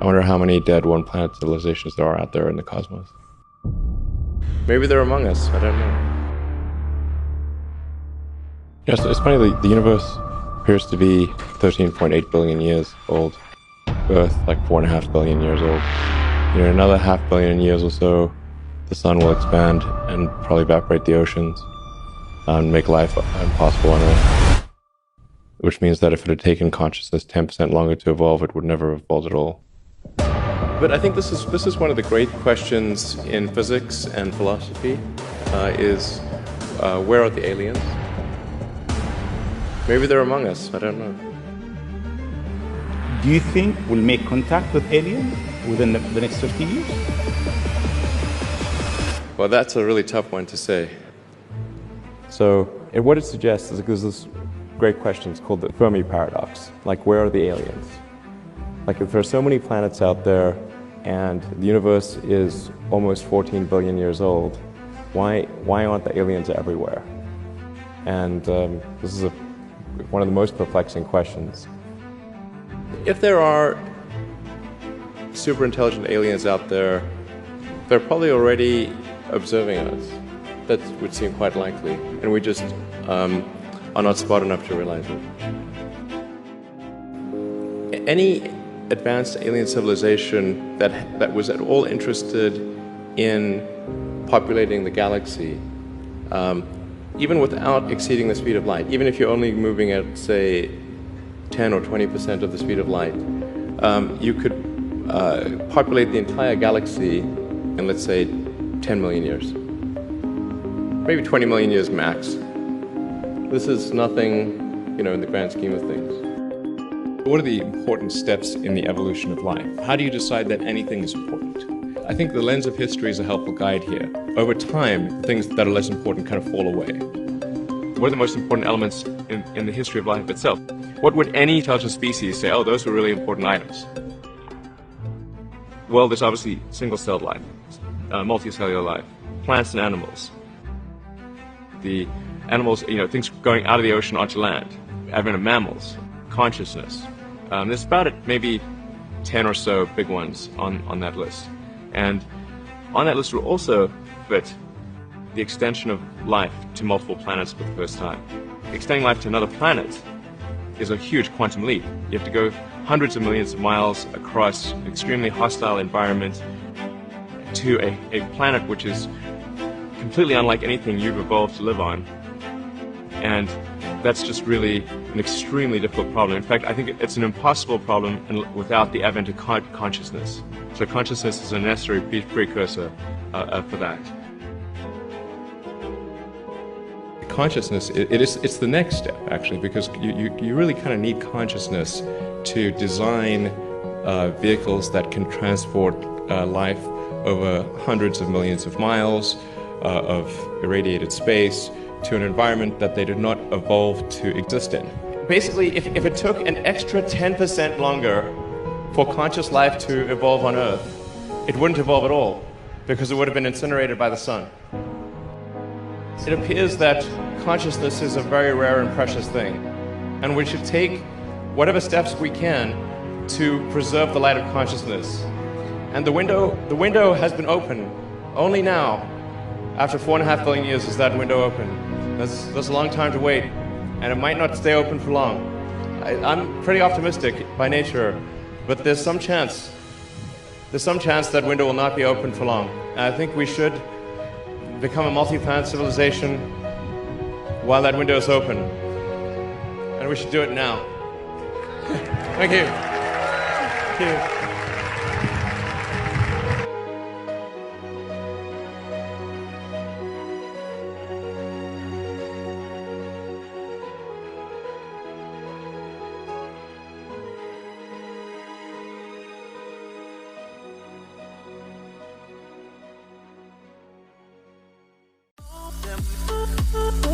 I wonder how many dead one-planet civilizations there are out there in the cosmos. Maybe they're among us, I don't know. Yes, it's funny, the universe appears to be 13.8 billion years old. Earth, like 4.5 billion years old. In another 500 million years or so, the sun will expand and probably evaporate the oceans and make life impossible on Earth. Which means that if it had taken consciousness 10% longer to evolve, it would never have evolved at all. But I think this is one of the great questions in physics and philosophy, where are the aliens? Maybe they're among us, I don't know. Do you think we'll make contact with aliens within the next 50 years? Well, that's a really tough one to say. So, what it suggests is there's this great question, it's called the Fermi paradox. Like, where are the aliens? Like, if there are so many planets out there and the universe is almost 14 billion years old, why aren't the aliens everywhere? And this is one of the most perplexing questions. If there are super intelligent aliens out there, they're probably already observing us. That would seem quite likely, and we just are not smart enough to realize it. Any advanced alien civilization that was at all interested in populating the galaxy, even without exceeding the speed of light, even if you're only moving at, say, 10 or 20% of the speed of light, you could populate the entire galaxy in, let's say, 10 million years. Maybe 20 million years max. This is nothing, in the grand scheme of things. What are the important steps in the evolution of life? How do you decide that anything is important? I think the lens of history is a helpful guide here. Over time, things that are less important kind of fall away. What are the most important elements in the history of life itself? What would any intelligent species say, oh, those were really important items? Well, there's obviously single-celled life, multicellular life, plants and animals. The animals, things going out of the ocean onto land, advent of mammals, consciousness. There's about maybe 10 or so big ones on that list. And on that list will also fit the extension of life to multiple planets for the first time. Extending life to another planet is a huge quantum leap. You have to go hundreds of millions of miles across an extremely hostile environment to a planet which is completely unlike anything you've evolved to live on. And that's just really an extremely difficult problem. In fact, I think it's an impossible problem without the advent of consciousness. So consciousness is a necessary precursor for that. Consciousness, it's the next step, actually, because you really kind of need consciousness to design vehicles that can transport life over hundreds of millions of miles of irradiated space to an environment that they did not evolve to exist in. Basically, if it took an extra 10% longer for conscious life to evolve on Earth, it wouldn't evolve at all, because it would have been incinerated by the sun. It appears that consciousness is a very rare and precious thing, and we should take whatever steps we can to preserve the light of consciousness. And the window has been open. Only now, after 4.5 billion years, is that window open. There's a long time to wait, and it might not stay open for long. I'm pretty optimistic by nature, but there's some chance that window will not be open for long. And I think we should become a multi-planet civilization while that window is open. And we should do it now. Thank you. Thank you. Them.